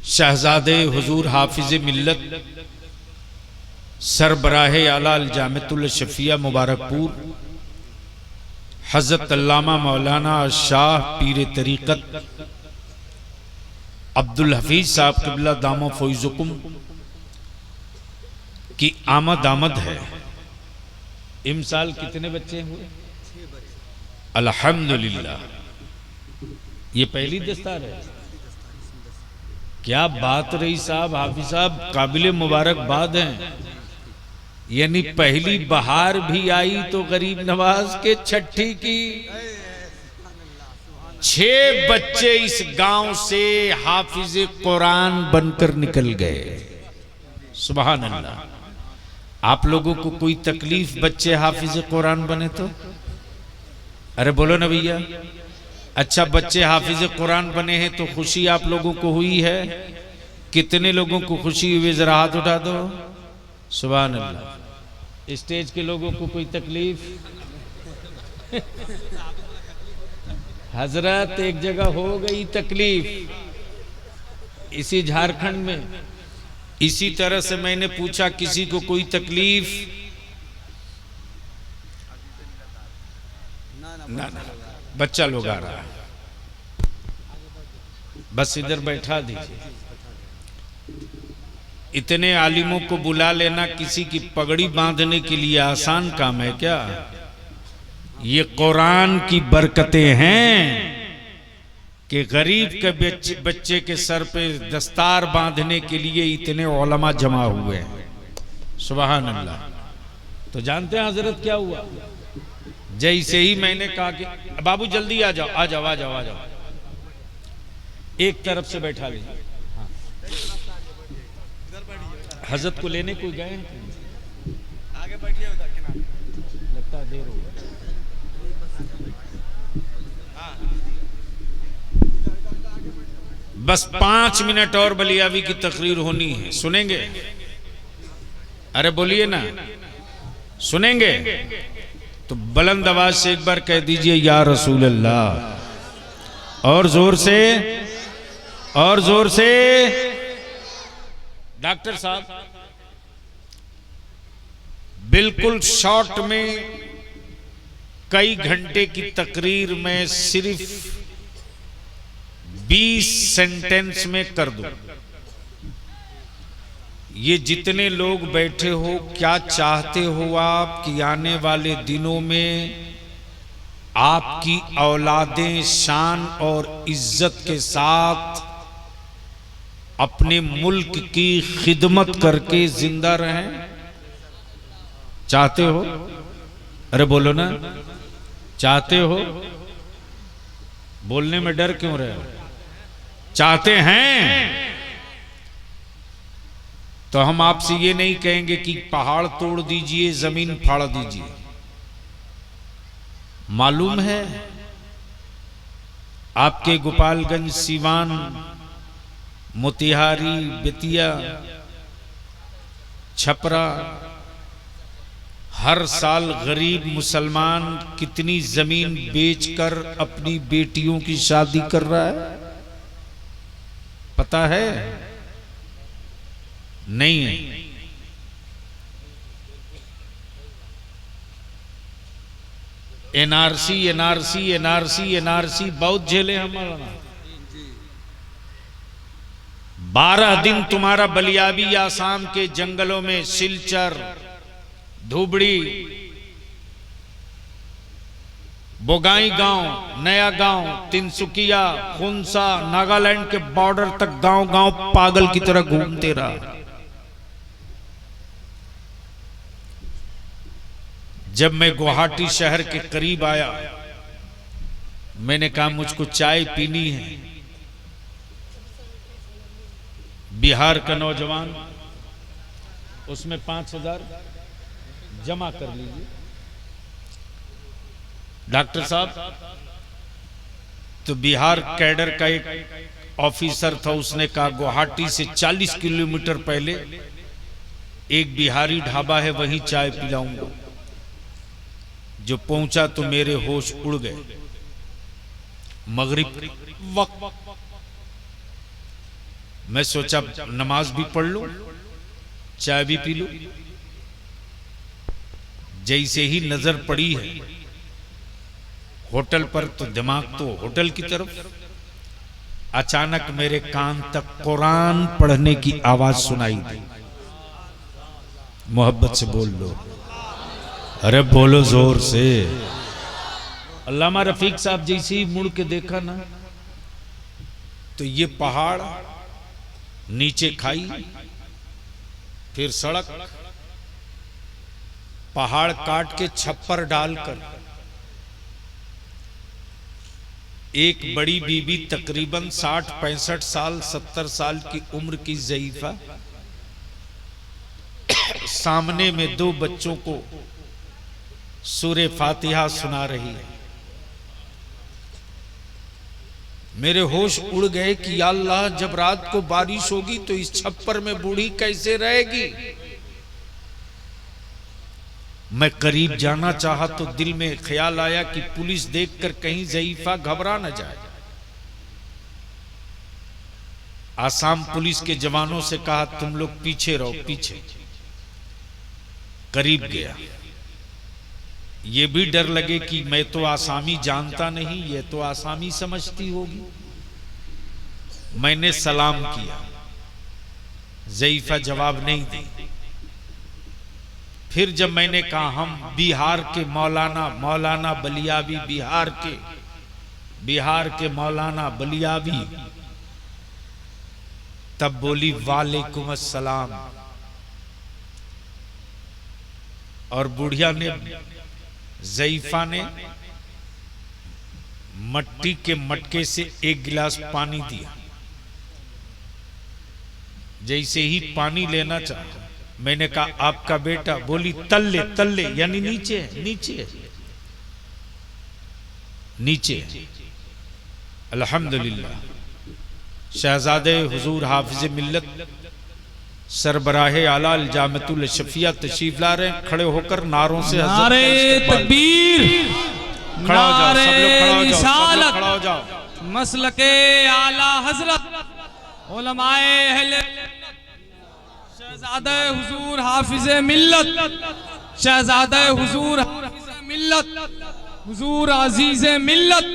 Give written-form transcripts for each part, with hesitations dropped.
शहजादे हुजूर हाफिज मिल्लत सरबराह आला जामिअतुल शफिया मुबारकपुर हज़रत अल्लामा मौलाना शाह पीर तरीक़त अब्दुल हफीज साहब क़िबला दामो फ़ैज़ुकुम की आमद है। इमसाल कितने बच्चे हुए? अल्हम्दुलिल्लाह। ये पहली दस्तार है। क्या बात रही साहब, हाफिज साहब काबिल मुबारकबाद हैं। यानी पहली बहार भी आई तो गरीब नवाज के छठी की। 6 बच्चे इस गांव से हाफिज कुरान बनकर निकल गए। सुभान अल्लाह। आप लोगों को कोई तकलीफ बच्चे हाफिज कुरान बने तो? अरे बोलो ना भैया। अच्छा, बच्चे हाफिज कुरान बने हैं तो खुशी आप लोगों को हुई है? कितने लोगों को खुशी हुई? जरा हाथ उठा दो। सुभान अल्लाह। स्टेज के लोगों को कोई तकलीफ? हजरत एक जगह हो गई तकलीफ इसी झारखंड में। इसी तरह से मैंने पूछा किसी को कोई तकलीफ? ना ना, बच्चा लोग आ रहा है, बस इधर बैठा दीजिए। इतने आलिमों को बुला लेना किसी की पगड़ी बांधने के लिए आसान काम है क्या? ये कुरान की बरकतें हैं कि गरीब के बच्चे के सर पे दस्तार बांधने के लिए इतने उलमा जमा हुए हैं। सुभान अल्लाह। तो जानते हैं हजरत क्या हुआ? जैसे ही मैंने कहा कि बाबू जल्दी आ जाओ आ जाओ आ जाओ आ जाओ, एक तरफ से बैठा लीजिए। हाँ। हजरत को लेने कोई गए? आगे बैठिए, लगता है देर हो गई। बस 5 मिनट और बलियावी की तकरीर होनी है, सुनेंगे? अरे बोलिए ना, सुनेंगे? तो बुलंद आवाज से एक बार कह दीजिए या रसूल अल्लाह। और जोर से, और जोर से। डॉक्टर साहब बिल्कुल शॉर्ट में कई घंटे की तकरीर में सिर्फ 20 सेंटेंस में कर दूं। ये जितने लोग बैठे हो, क्या चाहते हो आप कि आने वाले दिनों में आपकी औलादें शान और इज्जत के साथ अपने मुल्क की खिदमत करके जिंदा रहें? चाहते हो? अरे बोलो ना, चाहते हो? बोलने में डर क्यों रहे हो? चाहते हैं तो हम आपसे ये नहीं कहेंगे कि पहाड़ तोड़ दीजिए, जमीन फाड़ दीजिए। मालूम है आपके गोपालगंज, सीवान, मोतिहारी, बेतिया, छपरा हर साल गरीब मुसलमान कितनी जमीन बेचकर अपनी बेटियों की शादी कर रहा है? पता है? नहीं है। एनआरसी एनआरसी एनआरसी एनआरसी बहुत झेले हमारा। 12 दिन तुम्हारा बलियाबी आसाम के जंगलों में सिलचर, धुबड़ी, बोगाई गांव, नया गांव, तिनसुकिया, खुंसा, नागालैंड के बॉर्डर तक गांव गांव पागल की तरह घूमते रहा। जब मैं गुवाहाटी शहर के करीब आया, मैंने कहा मुझको चाय पीनी है। बिहार का नौजवान, उसमें 5000 जमा कर लीजिए। डॉक्टर साहब, तो बिहार कैडर का एक ऑफिसर था, उसने कहा गुवाहाटी से 40 किलोमीटर पहले एक बिहारी ढाबा है, वहीं चाय पिलाऊंगा। जो पहुंचा तो मेरे होश उड़ गए। मगरिब वक्त मैं सोचा नमाज भी पढ़ लूं, चाय भी पी लूं। जैसे ही नजर पड़ी है होटल पर तो दिमाग तो होटल की तरफ। अचानक मेरे कान तक कुरान पढ़ने की आवाज सुनाई दी। मोहब्बत से बोल लो, अरे बोलो जोर से। अल्लामा रफीक साहब जैसे ही मुड़ के देखा ना, तो ये पहाड़, नीचे खाई, फिर सड़क, पहाड़ काट के छप्पर डालकर एक बड़ी बीबी तकरीबन 60-65 साल 70 साल की उम्र की ज़ईफा सामने में 2 बच्चों को सूरे फातिहा सुना रही है। मेरे होश उड़ गए कि या अल्लाह, जब रात को बारिश होगी तो इस छप्पर में बूढ़ी कैसे रहेगी। मैं करीब जाना चाहा तो दिल में ख्याल आया कि पुलिस देखकर कहीं ज़ईफा घबरा न जाए। आसाम पुलिस के जवानों से कहा तुम लोग पीछे रहो, पीछे। करीब गया, ये भी डर लगे कि मैं तो आसामी जानता नहीं, ये तो आसामी समझती होगी। मैंने सलाम किया, ज़ईफा जवाब नहीं दी। फिर जब मैंने कहा हम बिहार के मौलाना बलियावी, बिहार के मौलाना बलियावी, तब बोली वालेकुम अस्सलाम। और बुढ़िया ने, ज़ईफा ने मट्टी के मटके से एक गिलास पानी दिया। जैसे ही पानी लेना चाहा, मैंने कहा आपका बेटा? बोली तल्ले तल्ले, यानी नीचे नीचे नीचे। अल्हम्दुलिल्लाह, शहजादे हुजूर हाफिज मिल्लत सरबराहे आला जामतुल शफिया तशरीफ ला रहे हैं। खड़े होकर नारों से नारे तकबीर, खड़ा हो जाओ, सब लोग खड़ा हो जाओ, सब लोग खड़ा हो जाओ। मसलके आला हजरत उलमाए अहले शहजादे हुजूर हाफिज मिल्लत, शहजादे हुजूर हाफिज मिल्लत, हुजूर अजीज मिल्लत,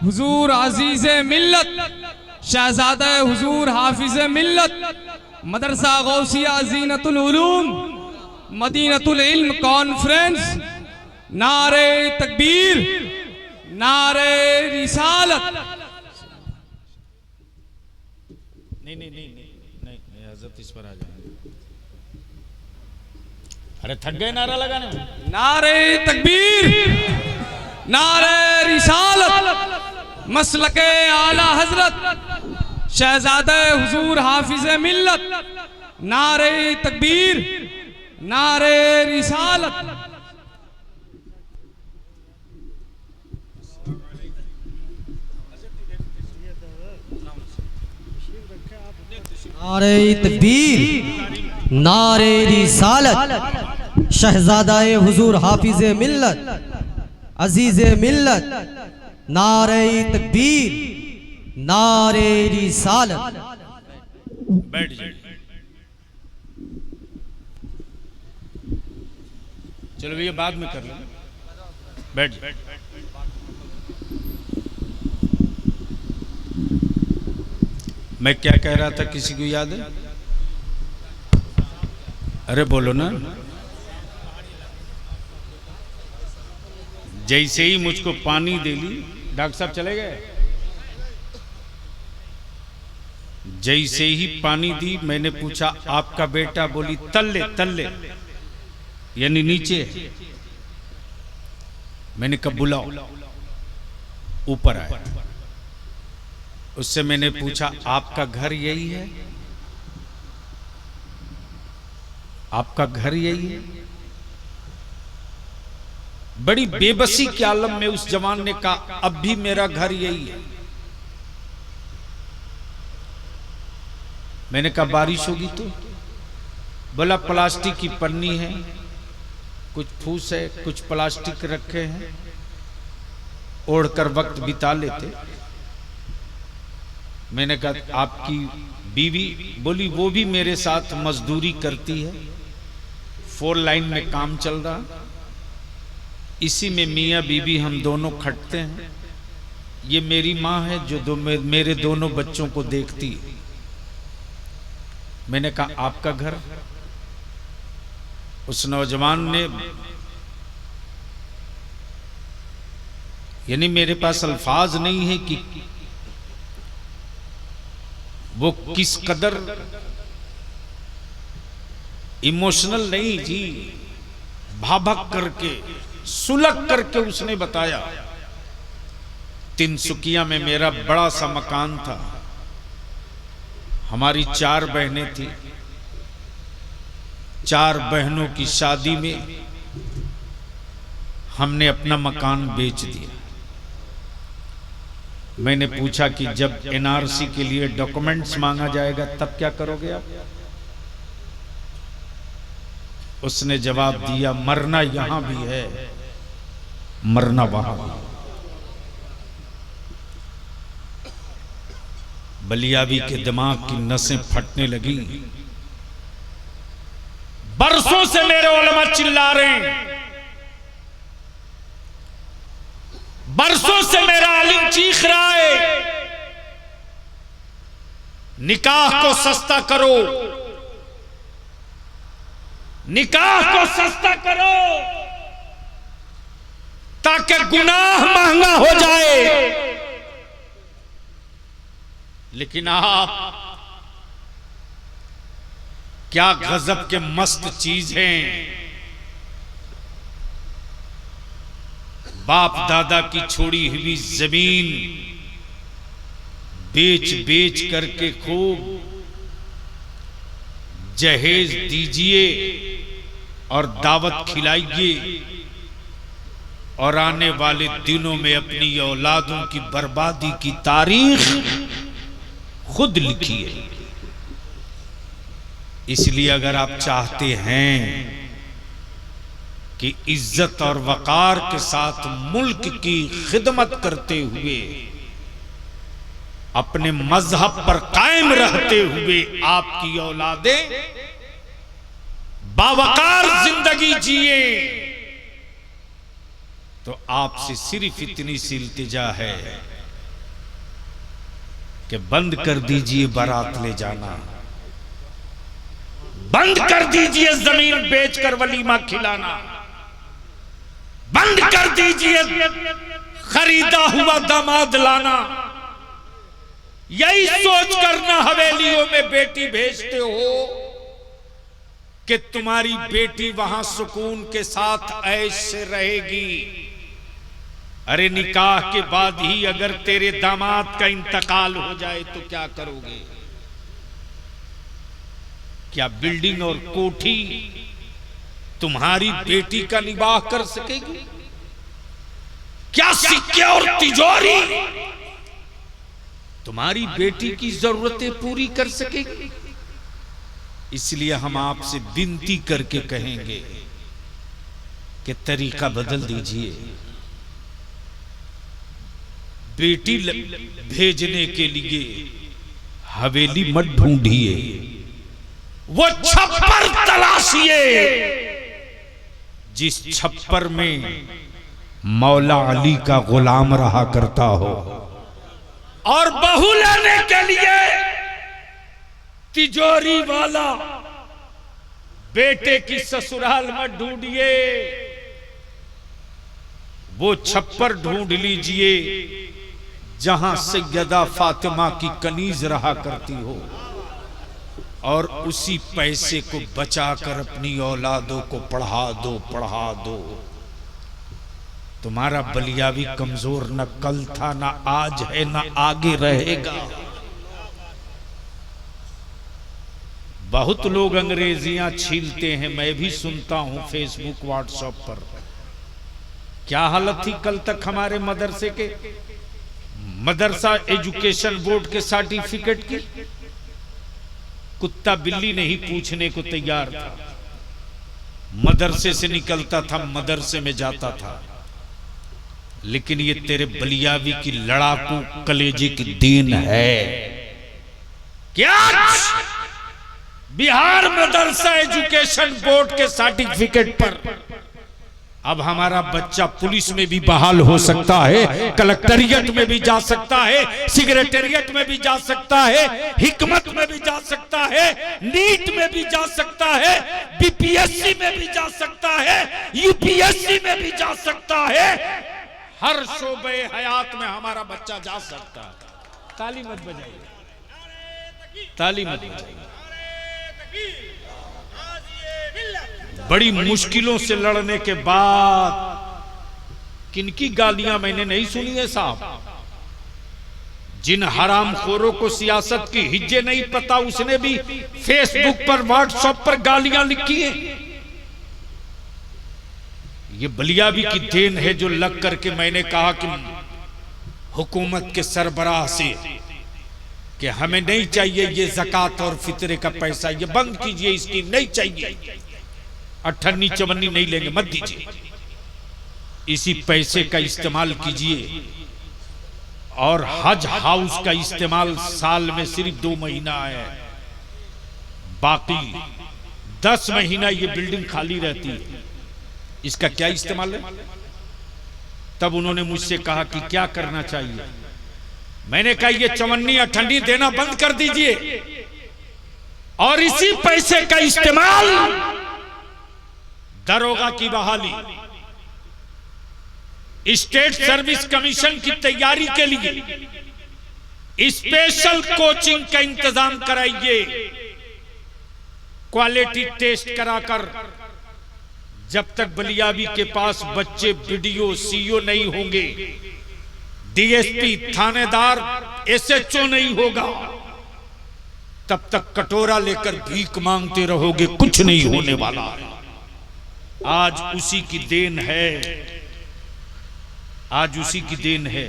हुजूर अजीज मिल्लत, शहजादे हुजूर हाफिज मिल्लत, मदरसा गौसिया जीनतुल उलूम मदीनतुल इल्म कॉन्फ्रेंस। नारे तकबीर, नारे रिसालत। नहीं, हजरत इस पर आ जाए। अरे थक गए नारा लगाने में। नारे तकबीर, नारे रिसालत, मसलके आला हजरत शहजादे हुजूर हाफिज मिल्लत। नारे तकबीर, नारे रिसालत। नारे तकबीर, नारे रिसालत, शहजादाए हुजूर हाफिज मिल्लत, अजीज मिल्लत। नारे तकबीर, नारे रिसालत। बैठ जाइए। चलो भैया बाद में कर लेंगे, बैठ जाइए। मैं क्या कह रहा था, किसी को याद है? अरे बोलो ना। जैसे ही मुझको पानी दे ली, डॉक्टर साहब चले गए। जैसे ही पानी दी, मैंने पूछा आपका बेटा? बोली तल्ले तल्ले, यानी नीचे। मैंने कहा बुलाओ। ऊपर आया। उससे मैंने पूछा आपका घर यही है? आपका घर यही है? बड़ी बेबसी के आलम में उस जवान ने कहा अब भी मेरा घर यही है। मैंने कहा बारिश होगी तो? बोला प्लास्टिक की पन्नी है, कुछ फूस है, कुछ प्लास्टिक रखे हैं, ओढ़कर वक्त बिता लेते। मैंने कहा आपकी बीवी बोली वो भी मेरे साथ मजदूरी करती है, 4 लाइन में काम चल रहा, इसी में मियाँ बीवी हम दोनों खटते हैं। ये मेरी माँ है जो मेरे दोनों बच्चों को देखती है। मैंने कहा आपका घर? उस नौजवान ने, यानी मेरे पास अल्फाज नहीं है कि वो किस कदर इमोशनल नहीं जी, भाभक करके सुलग करके उसने बताया। तिनसुकिया में मेरा बड़ा सा मकान था, हमारी 4 बहनें थी। 4 बहनों की शादी में हमने अपना मकान बेच दिया। मैंने पूछा कि जब एनआरसी के लिए डॉक्यूमेंट्स मांगा जाएगा तब क्या करोगे आप? उसने जवाब दिया, मरना यहां भी है, मरना वहां भी। बलियावी के दिमाग की नसें फटने लगी। बरसों से मेरे उलमा चिल्ला रहे हैं, बरसों से मेरा आलिम चीख रहा है, निकाह को सस्ता करो, निकाह को सस्ता करो ताकि गुनाह महंगा हो जाए। लेकिन आप क्या गजब के मस्त चीज हैं। बाप दादा की छोड़ी हुई जमीन बेच बेच करके खूब जहेज दीजिए और दावत खिलाइए, और आने वाले दिनों में अपनी औलादों की बर्बादी की तारीख खुद लिखिए। इसलिए अगर आप चाहते हैं कि इज्जत और वकार के साथ मुल्क की खिदमत करते हुए, अपने मजहब पर कायम रहते हुए आपकी औलादें बावकार जिंदगी जिए, तो आपसे सिर्फ इतनी सी इल्तिजा है कि बंद कर दीजिए बारात ले जाना, बंद कर दीजिए जमीन बेचकर वलीमा खिलाना, बंद कर दीजिए खरीदा हुआ दामाद लाना। यही सोच कर ना हवेलियों में बेटी भेजते हो कि तुम्हारी बेटी वहां सुकून के साथ ऐश से रहेगी। अरे निकाह के बाद ही अगर तेरे दामाद का इंतकाल हो जाए तो क्या करोगे? क्या बिल्डिंग और कोठी तुम्हारी बेटी का निवाह कर सकेगी? क्या सिक्के और तिजोरी तुम्हारी बेटी की जरूरतें पूरी कर सकेगी? इसलिए हम आपसे विनती करके कहेंगे कि तरीका बदल दीजिए। बेटी भेजने के लिए हवेली मत ढूंढिए, वो छप्पर तलाशिए जिस छप्पर में मौला अली का गुलाम रहा करता हो। और बहू लेने के लिए तिजोरी वाला बेटे की ससुराल मत ढूंढिए, वो छप्पर ढूंढ लीजिए जहां सैयदा फातिमा की कनीज रहा करती हो, और उसी पैसे को बचाकर अपनी औलादों को पढ़ा दो। तुम्हारा बलियावी कमजोर न कल था, न आज है, न आगे रहेगा। बहुत लोग अंग्रेजियां छीलते हैं, मैं भी सुनता हूं फेसबुक व्हाट्सएप पर। क्या हालत थी कल तक हमारे मदरसे के, मदरसा एजुकेशन बोर्ड के सर्टिफिकेट की? कुत्ता बिल्ली नहीं पूछने को तैयार था। मदरसे से निकलता था, मदरसे में जाता था। लेकिन ये तेरे बलियावी की लड़ाकू कलेजे की दीन है। कि आज बिहार मदरसा एजुकेशन बोर्ड के सर्टिफिकेट पर अब हमारा बच्चा पुलिस में भी बहाल हो सकता है, कलेक्टरिएट में भी जा सकता है, सेक्रेटेरिएट में भी जा सकता है, हिकमत में भी जा सकता है, नीट में भी जा सकता है, बीपीएससी में भी जा सकता है, यूपीएससी में भी जा सकता है। हर शोबे हयात में हमारा बच्चा जा सकता है। ताली मत बजाइए, ताली मत बजाइए। बड़ी मुश्किलों से लड़ने के बाद किनकी गालियां मैंने नहीं सुनी है साहब। जिन हरामखोरों को सियासत की हिज्जे नहीं पता, उसने भी फेसबुक पर, व्हाट्सएप पर गालियां लिखी हैं। ये बलियाबी की देन है जो लग करके मैंने कहा कि हुकूमत के सरबराह से कि हमें नहीं चाहिए ये ज़कात और फितरे का पैसा, ये बंद कीजिए, इसकी नहीं चाहिए, अठन्नी चवन्नी नहीं लेंगे, मत दीजिए, इसी पैसे का इस्तेमाल कीजिए। और हज हाउस का इस्तेमाल साल में सिर्फ 2 महीना है, बाकी 10 महीना ये बिल्डिंग खाली रहती है, इसका क्या इस्तेमाल है? तब उन्होंने मुझसे कहा कि क्या करना चाहिए। मैंने कहा ये चवन्नी अठन्नी देना बंद कर दीजिए और इसी पैसे का इस्तेमाल दरोगा की बहाली, स्टेट सर्विस कमीशन की तैयारी के लिए स्पेशल कोचिंग का इंतजाम कराइए, क्वालिटी टेस्ट कराकर। जब तक बलियाबी के पास बच्चे बीडीओ सीओ नहीं होंगे, डीएसपी थानेदार एसएचओ नहीं होगा, तब तक कटोरा लेकर भीख मांगते रहोगे, कुछ नहीं होने वाला। आज उसी की देन है, आज उसी की देन है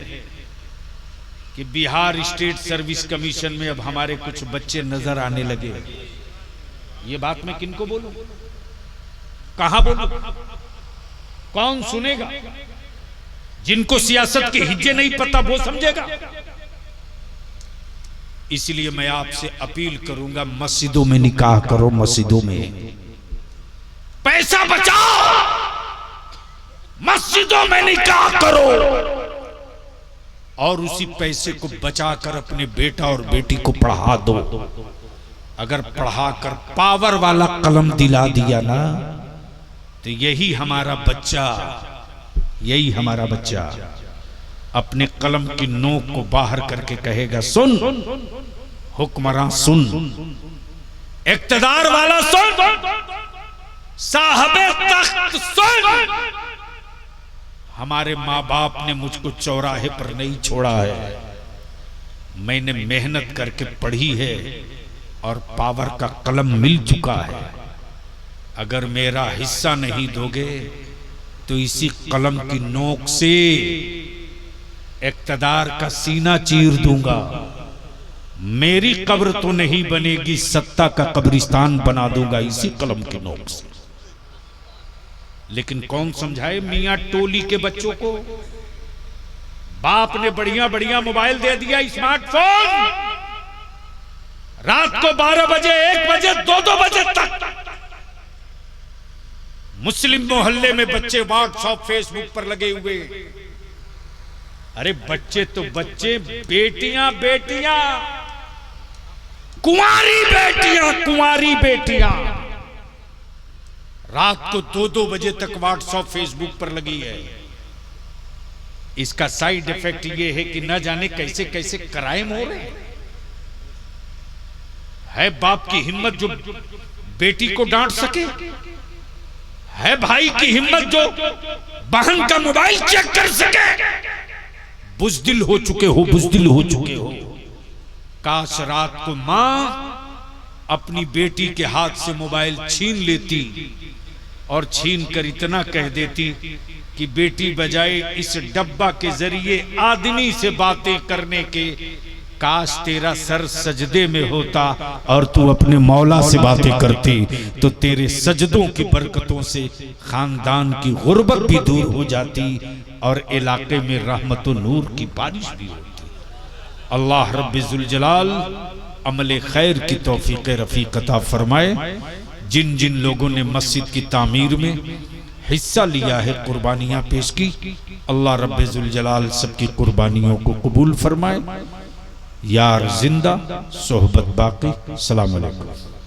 कि बिहार स्टेट सर्विस कमीशन में अब हमारे कुछ बच्चे नजर आने लगे। ये बात मैं किनको बोलूं, कहां बोलूं, कौन सुनेगा? जिनको सियासत के हिज्जे नहीं पता वो समझेगा। इसलिए मैं आपसे अपील करूंगा, मस्जिदों में निकाह करो, मस्जिदों में पैसा बचाओ, मस्जिदों में निकाह करो और उसी पैसे को बचाकर अपने बेटा और बेटी को पढ़ा दो। अगर पढ़ाकर पावर वाला कलम दिला दिया ना, तो यही हमारा बच्चा अपने कलम की नोक को बाहर करके कहेगा, सुन हुक्मरान सुन, इक्तदार वाला सुन, साहबे तख्त सुन, हमारे माँ बाप ने मुझको चौराहे पर नहीं छोड़ा है, मैंने मेहनत करके पढ़ी है और पावर का कलम मिल चुका है। अगर मेरा हिस्सा नहीं दोगे तो इसी कलम की नोक से इक्तदार का सीना चीर दूंगा। मेरी कब्र तो नहीं बनेगी, सत्ता का कब्रिस्तान बना दूंगा इसी कलम की नोक से। लेकिन कौन समझाए मियां टोली के बच्चों को? बाप ने बढ़िया बढ़िया मोबाइल दे दिया, स्मार्टफोन, रात को 12 बजे 1 बजे 2-2 बजे तक मुस्लिम मोहल्ले में बच्चे व्हाट्सएप फेसबुक पर लगे हुए। अरे बच्चे तो बच्चे, बेटियां कुंवारी बेटियां रात को 2-2 बजे तक व्हाट्सएप फेसबुक पर लगी है। इसका साइड इफेक्ट यह है कि न जाने कैसे कैसे क्राइम हो रहे है। बाप की हिम्मत जो बेटी को डांट सके, है भाई की हिम्मत जो बहन का मोबाइल चेक कर सके। बुज़दिल हो चुके हो। काश रात को मां अपनी बेटी के हाथ से मोबाइल छीन लेती और छीन कर इतना कह देती कि बेटी बजाए इस डब्बा के जरिए आदमी से बातें करने के, काश तेरा सर सजदे में होता और तू अपने मौला से बातें करती, तो तेरे सजदों की बरकतों से खानदान की गुर्बत भी दूर हो जाती और इलाके में रहमत व नूर की बारिश भी होती। अल्लाह रब्बुल जलाल अमल खैर की तौफीक रफ़ीक अता फरमाए। जिन जिन लोगों ने मस्जिद की तामीर में हिस्सा लिया है, कुर्बानियाँ पेश की, अल्लाह रब्बे जुल जलाल सबकी कुर्बानियों को कबूल फरमाए। यार जिंदा, सोहबत बाकी। सलाम अलैकुम।